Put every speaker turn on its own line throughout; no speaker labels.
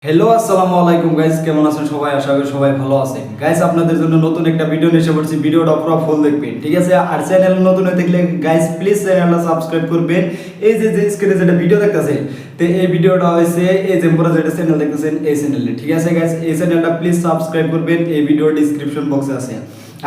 Hello আসসালামু আলাইকুম guys, কেমন আছেন সবাই? আশা করি সবাই ভালো আছেন। গাইস আপনাদের জন্য নতুন একটা ভিডিও নিয়ে এসে পড়ছি, ভিডিওটা পুরো ফুল দেখবেন, ঠিক আছে? আর চ্যানেল নতুন হয়ে থাকলে গাইস প্লিজ চ্যানেলটা সাবস্ক্রাইব করবেন। এই যে স্ক্রিনে যেটা ভিডিও দেখতেছেন, তো এই ভিডিওটা হয়েছে এই যে পুরো যেটা চ্যানেল দেখতেছেন এই চ্যানেলে, ঠিক আছে গাইস? এই চ্যানেলটা প্লিজ সাবস্ক্রাইব করবেন, এই ভিডিওর ডেসক্রিপশন বক্সে আছে।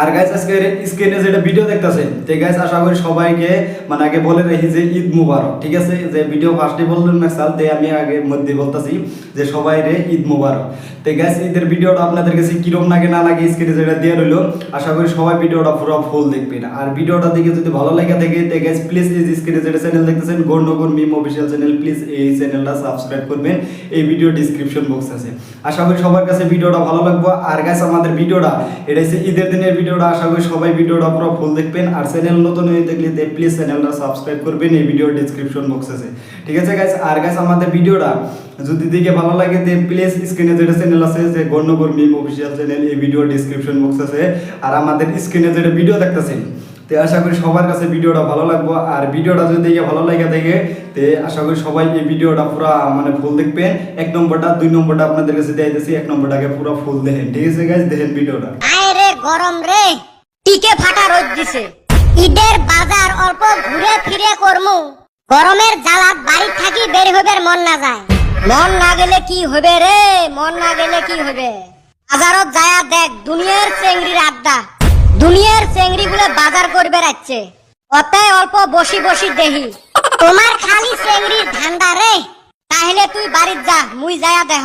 আর গাইস আজকে স্ক্রিনে যেটা ভিডিও দেখতেছেন, তো গাইস আশা করি সবাইকে মানে আগে বলে রাখি যে ঈদ মুবারক, ঠিক আছে? যে ভিডিও ফার্স্টে বললেন না সাল, তে আমি আগে মধ্যে বলতাছি যে সবাই রে ঈদ মুবারক। তো গাইস ঈদের ভিডিওটা আপনাদের কাছে কিরকম লাগে না লাগে স্ক্রিনে যেটা দেওয়া রইলো, আশা করি সবাই ভিডিওটা পুরো ফুল দেখবেন। আর ভিডিওটা দেখে যদি ভালো লাগে থাকে, তো গাইস প্লিজ এই যে স্ক্রিনে যেটা চ্যানেল দেখতেছেন গণনগর মিম অফিসিয়াল চ্যানেল, প্লিজ এই চ্যানেলটা সাবস্ক্রাইব করবেন, এই ভিডিও ডেসক্রিপশন বক্স আছে। আশা করি সবার কাছে ভিডিওটা ভালো লাগবে। আর গাইস আমাদের ভিডিওটা এটা হচ্ছে ঈদের দিনের ভিডিওটা, আশা করি সবাই ভিডিওটা পুরো ফুল দেখবেন। আর চ্যানেল নতুন হয়ে থাকলে প্লিজ চ্যানেলটা সাবস্ক্রাইব করবেন, এই ভিডিও ডেসক্রিপশন বক্স আছে, ঠিক আছে গাইস? আর গাইস আমাদের ভিডিওটা যদি দেখে ভালো লাগে তে প্লিজ স্ক্রিনে যেটা চ্যানেল আছে যে গণনগর মিম অফিসিয়াল চ্যানেল, এই ভিডিও ডেসক্রিপশন বক্স আছে। আর আমাদের স্ক্রিনে যেটা ভিডিও দেখতেছেন, তে আশা করি সবার কাছে ভিডিওটা ভালো লাগবে। আর ভিডিওটা যদি দেখে ভালো লাগে থাকে, তে আশা করি সবাই এই ভিডিওটা পুরো মানে ফুল দেখবেন। 1 নম্বরটা 2 নম্বরটা আপনাদের কাছে দিয়ে দিয়েছি, 1 নম্বরটাকে পুরো ফুল দেখেন, ঠিক আছে গাইস? দেখেন ভিডিওটা।
আয় রে গরম রে, টিকে ফাটা রোদ দিছে। ঈদের বাজার অল্প ঘুরে ফিরে করমু, গরমের জ্বালাত বাড়ি থাকি বের হইবার মন না যায়। মন না গেলে কি হবে রে, মন না গেলে কি হবে? বাজারত যায়া দেখ দুনিয়ার চেংড়ির আড্ডা, দুনিয়ার চেংড়ি গুলো বাজার করবে রাখছে, অতে অল্প বসি বসি দেহি। তোমার খালি চেংড়ির ধান্দা রে, তাহলে তুই বাড়িত যা, মুই যায়া দেহ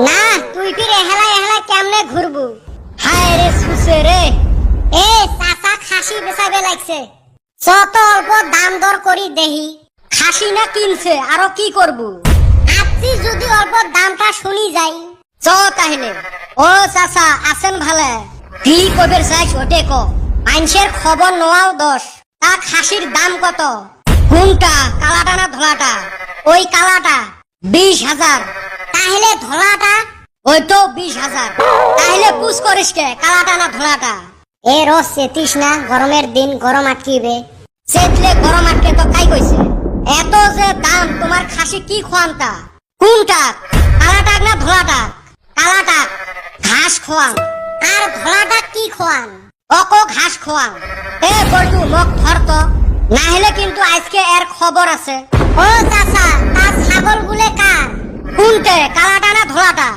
না। তুই ফির এহেলা এহেলা কেমনে ঘুরবু? হায় রে সুসে রে, এ চাচা খাসি বেচাবে লাগছে, যত অল্প দাম দর করি দেহি। খাসি না কিনছে, আরো কি করবু? আপনি যদি অল্প দামটা শুনি যাই, চ তাহলে। ও চাচা আছেন ভালে? কি কবের চাইছ ওটে ক, মানুষের খবর নোয়াও 10। তা খাসির দাম কত? কোনটা, কালাটা না ধলাটা? ওই কালাটা 20,000। তাহলে ধলাটা? ওই তো 20,000। তাহলে পুষ করিস কে, কালাটা না ধলাটা? এ রস চেতিস না, গরমের দিন গরম আটকিবে। চেতলে গরম আটকে তো কাই কইছে? এত যে দাম, তোমার খাসি কি খোয়ানটা? কোনটা, কালাটা না ধলাটা? কালাটা ঘাস খোয়ান, আর ধলাটা কি খোয়ান? অক ঘাস খোয়ান। এ বলটু মোক ধর তো, না হলে কিন্তু আজকে এর খবর আছে। ও চাচা, তার ছাগল গুলে কার? কোনটে, কালাটা না ধলাটা?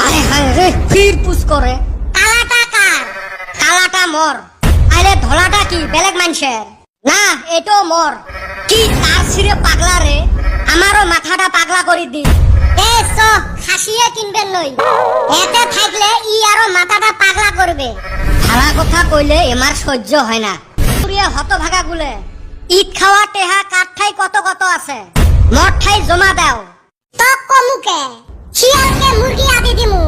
আয় হায় রে, ফির পুষ করে। কালাটা কার? কালাটা মোর। আরে ধলাটা কি বেলেগ মানুষের? না, এটো মোর। কি তার ছিঁড়ে পাগলা রে, আমারও মাথাটা পাগলা করে দি। এ চ, খাসিয়ে কিনবেন নই, এতে থাকলে ই আরো মাথাটা পাগলা করবে। ভালা কথা কইলে এমার সহ্য হয় না। হতভাগা গুলে ঈদ খাওয়া টেহা কার ঠাই কত কত আছে, মোর ঠাই জমা দাও। তো কমুকে শিয়ালকে মুরগি আদি দিমু।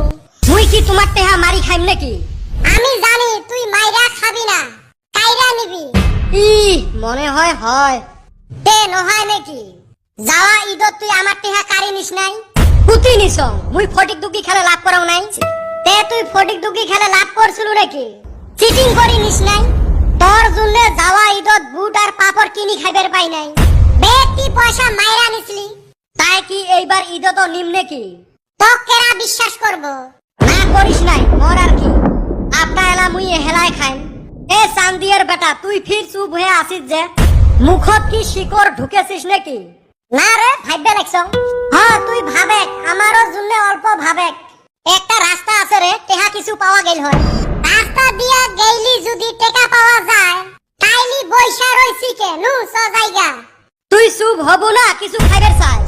মুই কি তোমার টেহা মারি খাইম নাকি? আমি জানি তুই মাইরা খাবি না, কাইরা নিবি। ই মনে হয় হয় তে নহয় নাকি? যাওয়া ঈদত তুই আমার টেহা কারি নিস নাই? কুতি নিস? মুই ফটিক দুকি খেলে লাভ করাও নাই। তে তুই ফটিক দুকি খেলে লাভ করছিল নাকি? চিটিং করি নিস নাই? তোর জন্য যাওয়া ঈদত বুট আর পাপড় কিনি খাইবার পাই নাই, বেটি পয়সা মাইরা নিসলি। তাই কি এইবার ঈদত নিম নাকি? তো কেরা বিশ্বাস করব? না করিস নাই, মোর আর কি। আপনা এলা মুই হেলাই খাইম। এ চান্দিয়ার বেটা, তুই ফির চুপ হয়ে আসিস যে, মুখত কি শিকড় ঢুকেছিস নাকি? না রে, ভাইবে লাগছ। হ্যাঁ তুই ভাবেক, আমারও জন্য অল্প ভাবেক। একটা রাস্তা আছে রে, টেহা কিছু পাওয়া গেল হয়। রাস্তা দিয়া গেইলি যদি টেকা পাওয়া যায়, তাইলি বইসা রইছি কে নু স জায়গা। তুই চুপ হবো না, কিছু খাইবার চাস?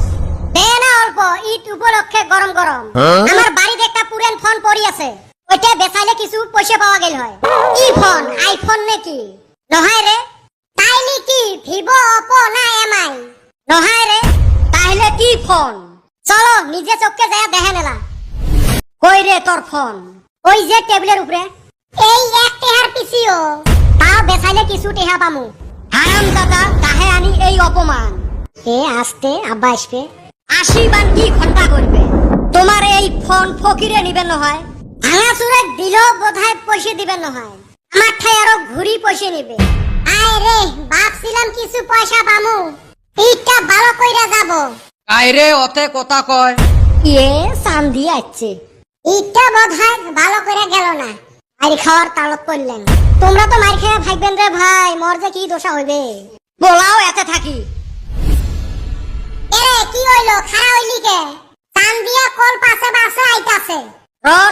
দে না অল্প, ঈদ উপলক্ষে গরম গরম। আমার বাড়িতে একটা পুরান ফোন পড়ি আছে, ওইটা বেচাইলে কিছু পয়সা পাওয়া গেল হয়। কি ফোন, আইফোন নাকি? নহয় রে। তাইলি কি ভিভো, অপো না এমআই? নহয় রে। তাইলে কি ফোন? চলো নিজে চোখকে যায় দেখে নেলা। কই রে তোর ফোন? ওই যে টেবিলের উপরে। এই এক টেহার পিছিও, তাও বেচাইলে কিছু টেহা পামু। হারাম দাদা, তাহে আনি এই অপমান। এ আসতে আব্বা আসবে। 80 বান কি ঘন্টা করবে? তোমার এই ফোন ফকিরে নিবেন নহয়, ভাঙা চুরে দিলেও বোধহয় পয়সা দিবেন নহয়। আমার ঠাই আরো ঘুরি পয়সা নিবে। আয় রে, ভাবছিলাম কিছু পয়সা পামু, ঈদটা ভালো কইরা যাব।
আইরে অতে কথা কয়।
ইয়ে চান্দি আসছে, ইটা বোধহয় ভালো করে গেল না, আর খাওয়ার তালত পড়লেন। তোমরা তো মার খেয়ে ভাইবেন রে ভাই, মোর যে কি দশা হইবে। বলাও এতে থাকি। এ কি হইলো, খাড়া হইলি কে? চান্দিয়া কল পাশে পাশে আইতাছে।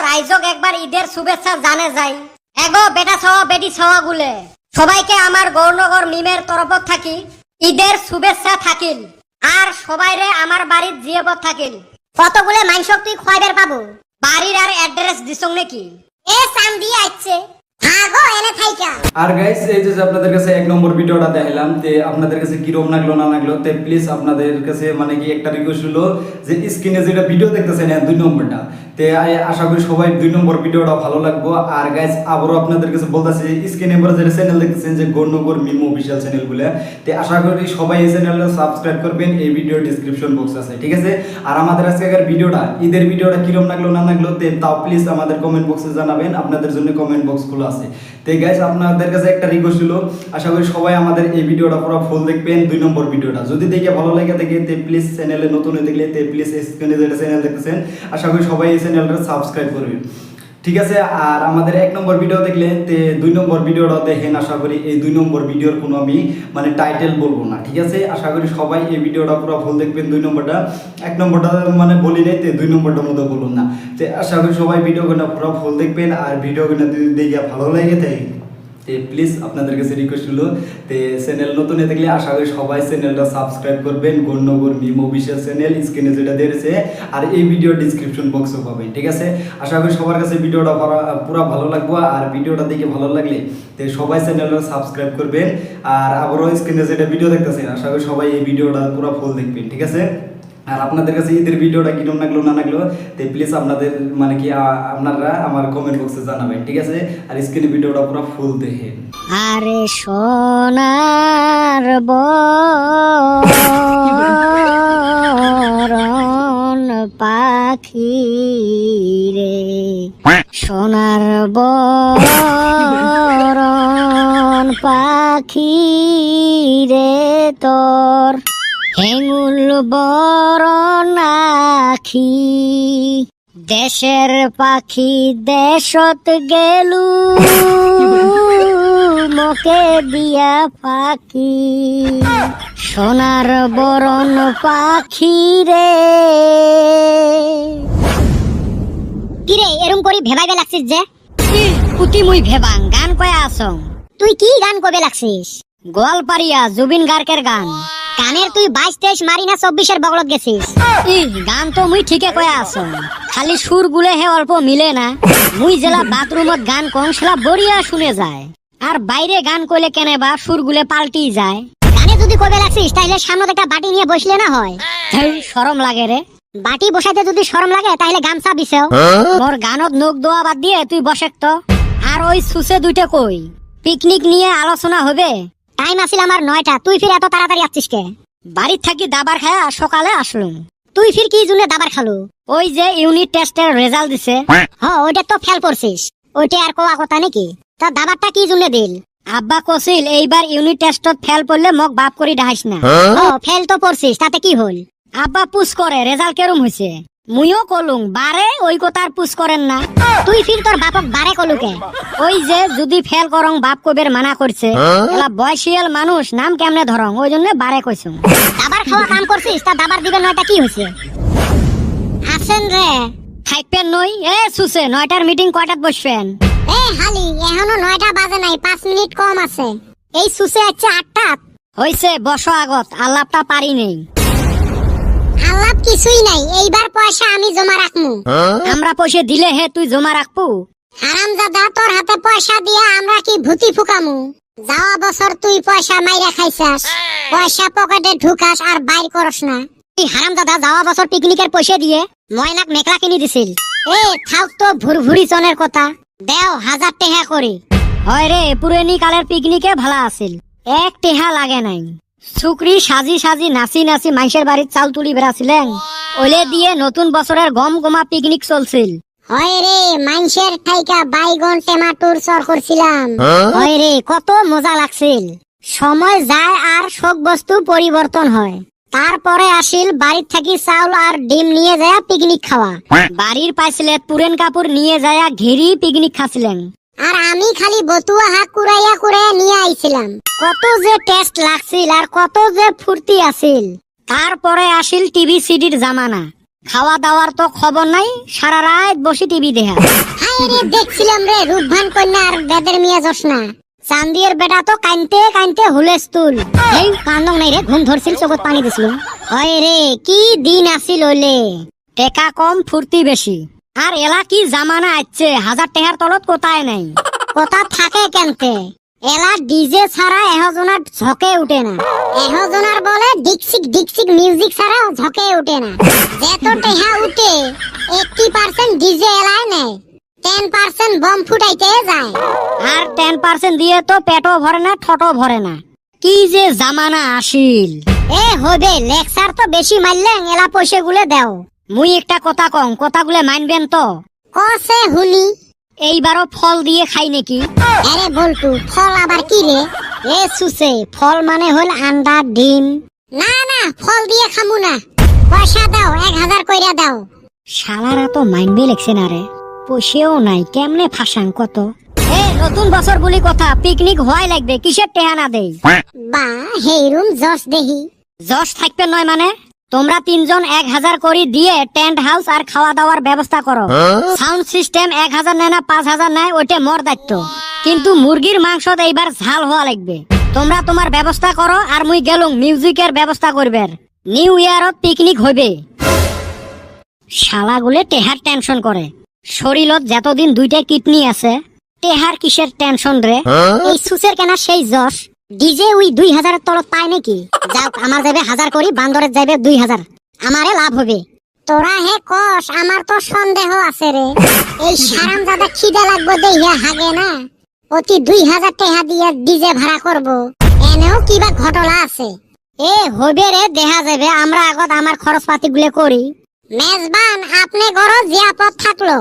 রাইজক একবার ঈদের শুভেচ্ছা জানে যাই। এগো বেটা ছাওয়া বেটি ছাওয়া গুলে সবাইকে আমার গৌরনগর মিমের তরফ থাকি ঈদের শুভেচ্ছা থাকিল, আর সবাইরে আমার বাড়ির জিয়াবত থাকিল। কতগুলো মাংসক তুই খোয়াইবার পাবো, বাড়ির আর অ্যাড্রেস দিছং নাকি? এ চান্দি আইছে, ভাগো এনে থাইকা।
আর গাইস এই যে আপনাদের কাছে এক নম্বর ভিডিওটা দেখাইলাম, তে আপনাদের কাছে কিরকম লাগলো না লাগলো, তে প্লিজ আপনাদের কাছে মানে কি একটা রিকোয়েস্ট হলো যে স্ক্রিনে যেটা ভিডিও দেখতেছেন 2 নম্বরটা, তে আশা করি সবাই 2 নম্বর ভিডিওটা ভালো লাগবো। আর গাইস আবারও আপনাদের কাছে বলতেছি, স্ক্রিনে এবার যে চ্যানেল দেখতেছেন যে গৌরনগর মিম অফিশিয়াল চ্যানেল গুলো, তে আশা করি সবাই এই চ্যানেলটা সাবস্ক্রাইব করবেন, এই ভিডিও ডেসক্রিপশন বক্স আছে, ঠিক আছে? আর আমাদের আজকের ভিডিওটা ঈদের ভিডিওটা কিরকম লাগলো না লাগলো, তে তাও প্লিজ আমাদের কমেন্ট বক্সে জানাবেন, আপনাদের জন্য কমেন্ট বক্স খোলা আছে। তো গাইস আপনাদের কাছে একটা রিকোয়েস্ট হলো, আশা করি সবাই আমাদের এই ভিডিওটা পুরো ফুল দেখবেন। 2 নম্বর ভিডিওটা যদি দেখে ভালো লাগে থাকে, তে প্লিজ চ্যানেলে নতুন হয়ে থাকলে তে প্লিজ স্ক্রিনে যেটা চ্যানেল দেখতেছেন, আশা করি সবাই এই চ্যানেলটা সাবস্ক্রাইব করবেন, ঠিক আছে? আর আমাদের 1 নম্বর ভিডিও দেখলে তে 2 নম্বর ভিডিওটা দেখেন। আশা করি এই 2 নম্বর ভিডিওর কোনো আমি মানে টাইটেল বলবো না, ঠিক আছে? আশা করি সবাই এই ভিডিওটা পুরো ফুল দেখবেন। 2 নম্বরটা 1 নম্বরটা মানে বলি নাই, তে 2 নম্বরটার মধ্যে বলুন না। তে আশা করি সবাই ভিডিওটা পুরো ফুল দেখবেন, আর ভিডিওটা যদি দেখে ভালো লাগে থাকে তে প্লিজ আপনাদের কাছে রিকোয়েস্ট হলো, তে চ্যানেল নতুন হয়ে থাকলে আশা করি সবাই চ্যানেলটা সাবস্ক্রাইব করবেন, গৌরনগর মিম অফিশিয়াল চ্যানেল স্ক্রিনে যেটা দিয়েছে, আর এই ভিডিও ডিসক্রিপশন বক্সও পাবেন, ঠিক আছে? আশা করি সবার কাছে ভিডিওটা পুরো ভালো লাগবে, আর ভিডিওটা দেখে ভালো লাগলে তে সবাই চ্যানেলটা সাবস্ক্রাইব করবেন। আর আবারও স্ক্রিনে যেটা ভিডিও দেখতেছেন, আশা করি সবাই এই ভিডিওটা পুরো ফুল দেখবেন, ঠিক আছে? আর আপনাদের কাছে ঈদের ভিডিওটা কিরকম লাগলো না লাগলো, তো প্লিজ আপনাদের মানে কি আপনারা আমার কমেন্ট বক্সে জানাবেন, ঠিক আছে? আর স্ক্রিনে ভিডিওটা পুরো ফুল দেখেন।
আরে সোনার বরণ পাখি রে, সোনার বরণ পাখি রে, তোর হেঙুল বরণ আখি, দেশের পাখি দেশত গেলু মকে দিয়া পাখি, সোনার বরণ পাখি রে। কিরে এরম করি ভেবাইবে লাগছিস যে? পুতি মুই ভেবাং গান কয়া আসং। তুই কি গান কবে লাগছিস? গোয়ালপাড়িয়া জুবিন গার্গের গান। গানের তুই 22-23 মারি না 24-এর বগলত গেছিস। গান তো মুই ঠিকে কয়া আসং, খালি সুর গুলে হে অল্প মিলে না। মুই জেলা বাথরুমত গান কং সেলা বড়িয়া শুনে যায়, আর বাইরে গান কইলে কেনে বা সুর গুলে পাল্টি যায়। গানে যদি কবে লাগছিস তাইলে সামনে একটা বাটি নিয়ে বসলে না হয়? শরম লাগে রে। বাটি বসাইতে যদি শরম লাগে তাইলে গামছা বিছাও। মোর গানত নোক দোয়া বাদ দিয়ে তুই বসেক তো। আর ওই সুসে দুইটা কই, পিকনিক নিয়ে আলোচনা হবে। টাইম আছিল আমার 9টা, তুই ফির এত তাড়াতাড়ি আসছিস কে? বাড়ির থাকি দাবার খায়া সকালে আসলুম। তুই ফির কি জন্য দাবার খালু? ওই যে ইউনিট টেস্টের রেজাল্ট দিছে। ওইটা তো ফেল করছিস, ওইটা আর কোয়া কথা নাকি? তা দাবারটা কি জন্য দিল? আব্বা কছিল এইবার ইউনিট টেস্টত ফেল পড়লে মক বাপ করি ডাহাইস না। ফেল তো পড়ছিস, তাতে কি হল? আব্বা পুশ করে রেজাল্ট কেরম হইছে। মুইও কলুং বারে ওই কথার পুশ করেন না। তুই ফির তোর বাপক বারে কলুকে? ওই যে যদি ফেল করং বাপ কবের মানা করছে, এলা বয়সিয়াল মানুষ নাম কেমনে ধরং, ওই জন্য বারে কইছুম। দাবার খাওয়া কাম করছিস, তা দাবার দিবেন নয়টা কি হইছে? আসেন রে খাইপেন নই। এ সুসে 9টার মিটিং কয়টাত বসবেন? এ হালি এখনো 9টা বাজে নাই, 5 মিনিট কম আছে। এই সুসে আছে 8টাত। হইছে বসো আগত, আল্লাপটা পারি নেই। আল্লাপ কিছুই নাই, এইবার পয়সা আমি জমা রাখমু। আমরা পয়সা দিলে হে তুই জমা রাখবো? হারামজাদা, তোর হাতে পয়সা দিয়া আমরা কি ভূতি ফুকামু? যাওয়া বছর তুই পয়সা মাইরা খাইছাস, পয়সা পকেটে ঢুকাস আর বাইর করস না। তুই হারামজাদা যাওয়া বছর পিকনিকের পয়সা দিয়ে ময়নাক মেখলা কিনে দিছিল। এ থাক তো ভুরভুরি চনের কথা, দেও 1000 টাকা করি। হয় রে, পুরানি কালের পিকনিকে ভালো আছিল, 1 টাকা লাগে নাই। সুকরি সাজি সাজি নাচি নাচি মাইসের বাড়ির চাল তুলি বেড়াছিলেন, ওলে দিয়ে নতুন বছরের গম গমা পিকনিক চলছিল। হয় রে, মাইসের ঠাইকা বাইগন টমেটোর চর করছিলাম। হয় রে, কত মজা লাগছিল। সময় যায় আর সব বস্তু পরিবর্তন হয়। তারপরে আসিল বাড়ির থাকি চাউল আর ডিম নিয়ে যায় পিকনিক খাওয়া। বাড়ির পাইছিলে পুরেন কাপড় নিয়ে যায় ঘেরি পিকনিক খাচ্ছিলেন। আর আমি খালি বতুয়া হাক কুড়াইয়া কুড়াইয়া নিয়ে আইছিলাম। কত যে টেস্ট লাগছিল আর কত যে ফুর্তি আছিল। তারপরে আসিল টিভি সিডির জামানা। খাওয়া দাওয়ার তো খবর নাই, সারা রাত বসে টিভি দেখা। হাই রে দেখছিলাম রে রূপভান কন্যা আর বেদের মিয়া জোসনা। চান্দিয়ের বেটা তো কানতে কানতে হুলেস্তুল। এই কান্দং নাই রে, ঘুম ধরছিল চোখত পানি দিছিল। হয় রে কি দিন আসিল হইলে। টেকা কম ফুর্তি বেশি। আর এলা কি জামানা আছে, 1000 টাকার তলত কোথায় নাই। কথা থাকে কেনতে এলা ডিজে ছাড়া এহজনার ঝকে উঠে না। এহজনার বলে ডিক্সিক ডিক্সিক মিউজিক ছাড়া ঝকে উঠে না। যেত টেহা উঠে 80% ডিজে এলাই নেয়, 10% বম ফুটাইতে যায়। আর 10% দিয়ে তো পেটও ভরে না, ঠোঁটও ভরে না। কি যে জামানা আসিল। এ হবে লেকচার তো বেশি মারলেন, এলা পয়সা গুলে দেও। মুই একটা কথা কম, কথাগুলো মানবেন তো? কসে হুনি। এইবারও ফল দিয়ে খাই নাকি? আরে বলটু ফল আবার কি রে? এ সুসে ফল মানে হল আন্ডা ডিম। না না ফল দিয়ে খামু না, পয়সা দাও 1000 কইরা দাও। শালারা তো মাইনবে লেখছে না রে, পয়সাও নাই, কেমনে ফাঁসাং কত। এ নতুন বছর বলি কথা, পিকনিক হওয়াই লাগবে, কিসের টেহা না দেই। বা হেরুম জস দেহি। জস থাকবে নয় মানে? তোমরা 3 জন 1000 করে দিয়ে টেন্ট হাউস আর খাওয়া দাওয়ার ব্যবস্থা করো। সাউন্ড সিস্টেম 1000 নেয় না 5000 নেয়, ওইটা মোর দায়িত্ব। কিন্তু মুরগির মাংস এইবার ঝাল হওয়া লাগবে। তোমরা তোমার ব্যবস্থা করো আর মুই গেলুম মিউজিকের ব্যবস্থা করবে। নিউ ইয়ারত পিকনিক হইবে। শালাগুলে টেহার টেনশন করে। শরীরত যতদিন 2টা কিডনি আছে, টেহার কিসের টেনশন রে? এই সুসের কেনা সেই জশ। ডিজে ওই 2000 তলত পায় নাকি? যাও আমার যাবে 1000 করি, বান্দরের যাবে 2000, আমারে লাভ হবে। তোরা হে কস, আমার তো সন্দেহ আছে রে। এই সারাম দাদা খিদে লাগবে দেইয়া হাগে না, অতি 2000 টাকা দিয়ে ডিজে ভাড়া করব। এনেও কিবা ঘটনা আছে। এ হবে রে, দেখা যাবে। আমরা আগত আমার খরচপাতি গুলো করি। মেজবান আপনি গরো জিয়াপদ থাকলো,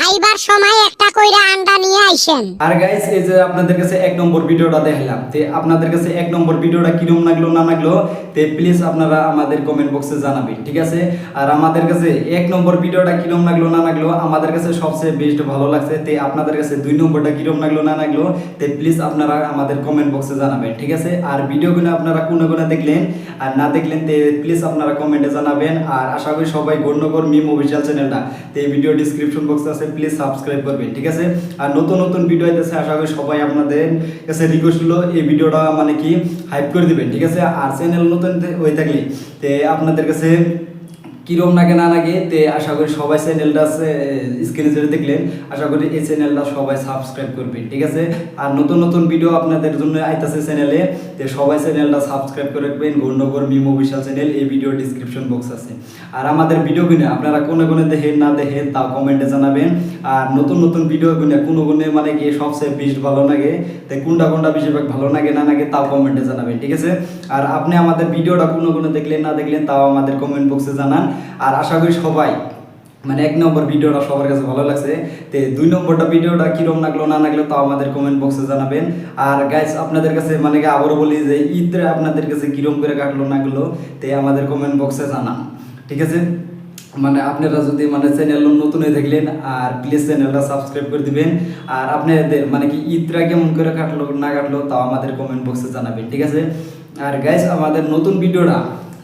আইবার সময় একটা কইরা আন্ডা নিয়ে আইছেন।
আর গাইস এই যে আপনাদের কাছে 1 নম্বর ভিডিওটা দেখালাম, তে আপনাদের কাছে 1 নম্বর ভিডিওটা কিরকম লাগলো না লাগলো তে প্লিজ আপনারা আমাদের কমেন্ট বক্সে জানাবেন, ঠিক আছে? আর আমাদের কাছে 1 নম্বর ভিডিওটা কিরকম লাগলো না লাগলো আমাদের কাছে সবচেয়ে বেস্ট ভালো লাগছে। তে আপনাদের কাছে 2 নম্বরটা কিরকম লাগলো না লাগলো তে প্লিজ আপনারা আমাদের কমেন্ট বক্সে জানাবেন, ঠিক আছে? আর ভিডিওগুলো আপনারা কোন কোন দেখলেন আর না দেখলেন তে প্লিজ আপনারা কমেন্টে জানাবেন। আর আশা করি সবাই গণ্যগর মিম অফিশিয়াল চ্যানেলটা তে এই ভিডিও ডেসক্রিপশন বক্সে প্লিজ সাবস্ক্রাইব করবেন, ঠিক আছে? আর নতুন নতুন ভিডিও আইতেছে, আশা করি সবাই আপনাদের কাছে রিকোয়েস্ট হলো এই ভিডিওটা মানে কি হাইপ করে দিবেন, ঠিক আছে? আর চ্যানেল নতুন হয়ে থাকলে তে আপনাদের কাছে কিরম লাগে না লাগে তে আশা করি সবাই চ্যানেলটা স্ক্রিনে যেটা দেখলেন, আশা করি এই চ্যানেলটা সবাই সাবস্ক্রাইব করবেন, ঠিক আছে? আর নতুন নতুন ভিডিও আপনাদের জন্য আইতাছে চ্যানেলে, তে সবাই চ্যানেলটা সাবস্ক্রাইব করে রাখবেন। গণ্যগর মিম অফিশিয়াল চ্যানেল, এই ভিডিও ডেসক্রিপশন বক্স আছে। আর আমাদের ভিডিওগুলো আপনারা কোনে কোনে দেখেন না দেখেন তাও কমেন্টে জানাবেন। আর নতুন নতুন ভিডিওগুলো কোন কোনে মানে কি সবচেয়ে বেস্ট ভালো লাগে, তে কোনটা কোনটা বেশিরভাগ ভালো লাগে না লাগে তাও কমেন্টে জানাবেন, ঠিক আছে? আর আপনি আমাদের ভিডিওটা কোনে কোনে দেখলেন না দেখলেন তাও আমাদের কমেন্ট বক্সে জানান। আর আশা করি সবাই মানে 1 নম্বর ভিডিওটা সবার কাছে ভালো লাগছে, তে 2 নম্বরটা ভিডিওটা কিরম লাগলো না লাগলো তাও আমাদের কমেন্ট বক্সে জানাবেন। আর গাইস আপনাদের কাছে মানে কি আবারও বলি যে ঈদরে আপনাদের কাছে কিরম করে কাটলো না গেলো তে আমাদের কমেন্ট বক্সে জানান, ঠিক আছে? মানে আপনারা যদি মানে চ্যানেল নতুন হয়ে থাকলেন আর প্লিজ চ্যানেলটা সাবস্ক্রাইব করে দিবেন। আর আপনাদের মানে কি ঈদরা কেমন করে কাটলো না কাটলো তাও আমাদের কমেন্ট বক্সে জানাবেন, ঠিক আছে? আর গাইস আমাদের নতুন ভিডিওটা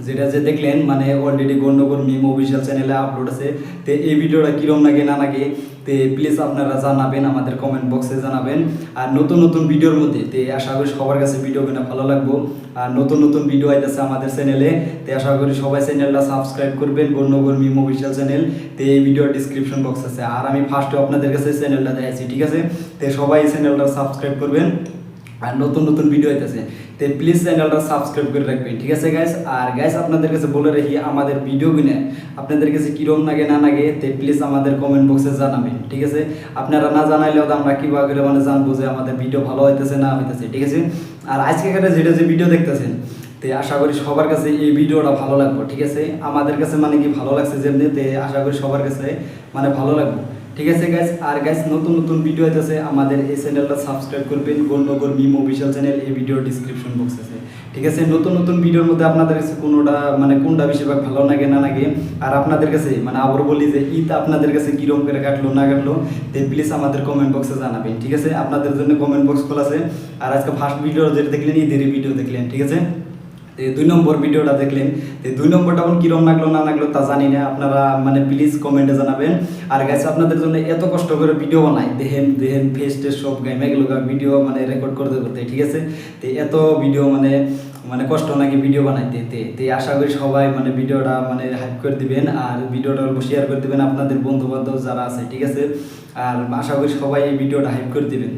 যেটা যে দেখলেন মানে অলরেডি গণ্যগর মিম অফিশিয়াল চ্যানেলে আপলোড আছে, তো এই ভিডিওটা কিরম লাগে না লাগে তে প্লিজ আপনারা জানাবেন, আমাদের কমেন্ট বক্সে জানাবেন। আর নতুন নতুন ভিডিওর মধ্যে তে আশা করি সবার কাছে ভিডিওগুলো ভালো লাগবো। আর নতুন নতুন ভিডিও আইতেছে আমাদের চ্যানেলে, তে আশা করি সবাই চ্যানেলটা সাবস্ক্রাইব করবেন, গণ্যগর মিম অফিশিয়াল চ্যানেল, তে এই ভিডিওর ডিসক্রিপশন বক্স আছে। আর আমি ফার্স্টে আপনাদের কাছে চ্যানেলটা দিয়েছি, ঠিক আছে? তে সবাই চ্যানেলটা সাবস্ক্রাইব করবেন। আর নতুন নতুন ভিডিও আইতেছে, তো প্লিজ চ্যানেলটা সাবস্ক্রাইব করে রাখবেন, ঠিক আছে গাইস? আর গাইস আপনাদের কাছে বলে রাখি আমাদের ভিডিওগুলো আপনাদের কাছে কিরম লাগে না লাগে তে প্লিজ আমাদের কমেন্ট বক্সে জানাবেন, ঠিক আছে? আপনারা না জানাইলেও আমরা কিভাবে করে মানে জানবো যে আমাদের ভিডিও ভালো হইতেছে না হইতেছে, ঠিক আছে? আর আজকে যেটা যে ভিডিও দেখতেছেন তে আশা করি সবার কাছে এই ভিডিওটা ভালো লাগবে, ঠিক আছে? আমাদের কাছে মানে কি ভালো লাগছে যেমনি, তে আশা করি সবার কাছে মানে ভালো লাগবে, ঠিক আছে গাইস? আর গাইস নতুন নতুন ভিডিও আইতেছে, আমাদের এই চ্যানেলটা সাবস্ক্রাইব করবেন, গণ্যগর মিম অফিশিয়াল চ্যানেল, এই ভিডিও ডেসক্রিপশন বক্স আছে, ঠিক আছে। নতুন নতুন ভিডিওর মধ্যে আপনাদের কাছে কোনটা বেশিরভাগ ভালো লাগে না লাগে, আর আপনাদের কাছে আবার বলি যে ঈদ আপনাদের কাছে কিরকম করে কাটলো না কাটলো, তো প্লিজ আমাদের কমেন্ট বক্সে জানাবেন, ঠিক আছে। আপনাদের জন্য কমেন্ট বক্স খোলা আছে। আর আজকে ফার্স্ট ভিডিও যেটা দেখলেন ঈদের ভিডিও দেখলেন, ঠিক আছে। তো 2 নম্বর ভিডিওটা দেখলেন, তো 2 নম্বরটা কিরকম লাগলো না লাগলো তা জানি না, আপনারা প্লিজ কমেন্টে জানাবেন। আর গাইস আপনাদের জন্য এত কষ্ট করে ভিডিও বানাই, দেখেন ফেস টেস সব গাইমে গেলো ভিডিও রেকর্ড করতে করতে, ঠিক আছে। তো এত ভিডিও কষ্ট নাকি ভিডিও বানাইতে, তো আশা করি সবাই ভিডিওটা হাইপ করে দিবেন, আর ভিডিওটা অল্প শেয়ার করে দিবেন আপনাদের বন্ধু বান্ধব যারা আছে, ঠিক আছে। আর আশা করি সবাই এই ভিডিওটা হাইপ করে দিবেন।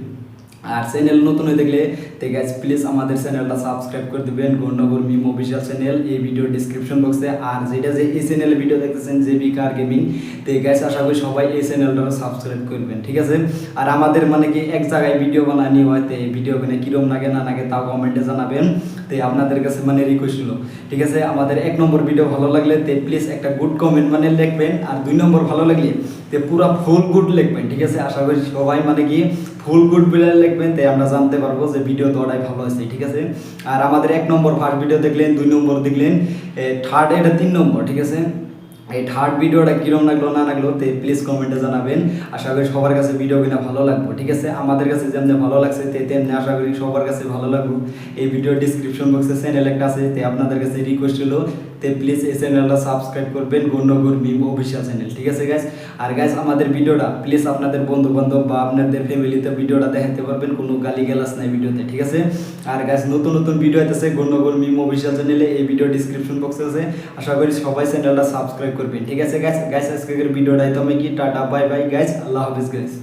আর চ্যানেল নতুন হয়ে দেখলে তো গাইস প্লিজ আমাদের চ্যানেলটা সাবস্ক্রাইব করে দিবেন, গন্ডগোল মিম অফিসিয়াল চ্যানেল, এই ভিডিও ডিসক্রিপশন বক্সে। আর যেটা যে এই চ্যানেলে ভিডিও দেখতেছেন জেবি কার গেমিং, তো গাইস আশা করি সবাই এই চ্যানেলটা সাবস্ক্রাইব করবেন, ঠিক আছে। আর আমাদের কি এক জায়গায় ভিডিও বানানি হয়, তো এই ভিডিও কিরম লাগে না লাগে তাও কমেন্টে জানাবেন। তো আপনাদের কাছে রিকোয়েস্ট হলো, ঠিক আছে। আমাদের 1 নম্বর ভিডিও ভালো লাগলে তো প্লিজ একটা গুড কমেন্ট লিখবেন, আর 2 নম্বর ভালো লাগলে তো পুরা ফুল গুড লিখবেন, ঠিক আছে। আশা করি সবাই ফুল গুড বলে লিখবেন, তাই আমরা জানতে পারবো যে ভিডিও দৌড়াই ভালো আছে, ঠিক আছে। আর আমাদের 1 নম্বর ফার্স্ট ভিডিও দেখলেন, 2 নম্বর দেখলেন, থার্ড এটা 3 নম্বর, ঠিক আছে। এই থার্ড ভিডিওটা কিরম লাগলো না লাগলো তো প্লিজ কমেন্টে জানাবেন। আশা করি সবার কাছে ভিডিও ভালো লাগবে, ঠিক আছে। আমাদের কাছে যেমন ভালো লাগছে তেমনি আশা করি সবার কাছে ভালো লাগবে। এই ভিডিও ডিসক্রিপশন বক্সে চ্যানেল একটা আছে, তো আপনাদের কাছে রিকোয়েস্ট হলো তো প্লিজ এই চ্যানেলটা সাবস্ক্রাইব করবেন, গন্ডগোল মিম অফিসিয়াল চ্যানেল, ঠিক আছে গাইস। আর গাইস আমাদের ভিডিওটা প্লিজ আপনাদের বন্ধু বান্ধব বা আপনাদের ফ্যামিলিতে ভিডিওটা দেখাতে পারবেন, কোনো গালি গালাজ নাই ভিডিওতে, ঠিক আছে। আর গাইস নতুন নতুন ভিডিও আছে গন্ডগোল মিম অফিসিয়াল চ্যানেলে, এই ভিডিও ডিসক্রিপশন বক্সে আছে। আশা করি সবাই চ্যানেলটা সাবস্ক্রাইব করবেন, ঠিক আছে গাইস। আজকের ভিডিওটাই তো টাটা বাই বাই গাইস, আল্লাহ হাফেজ গাইস।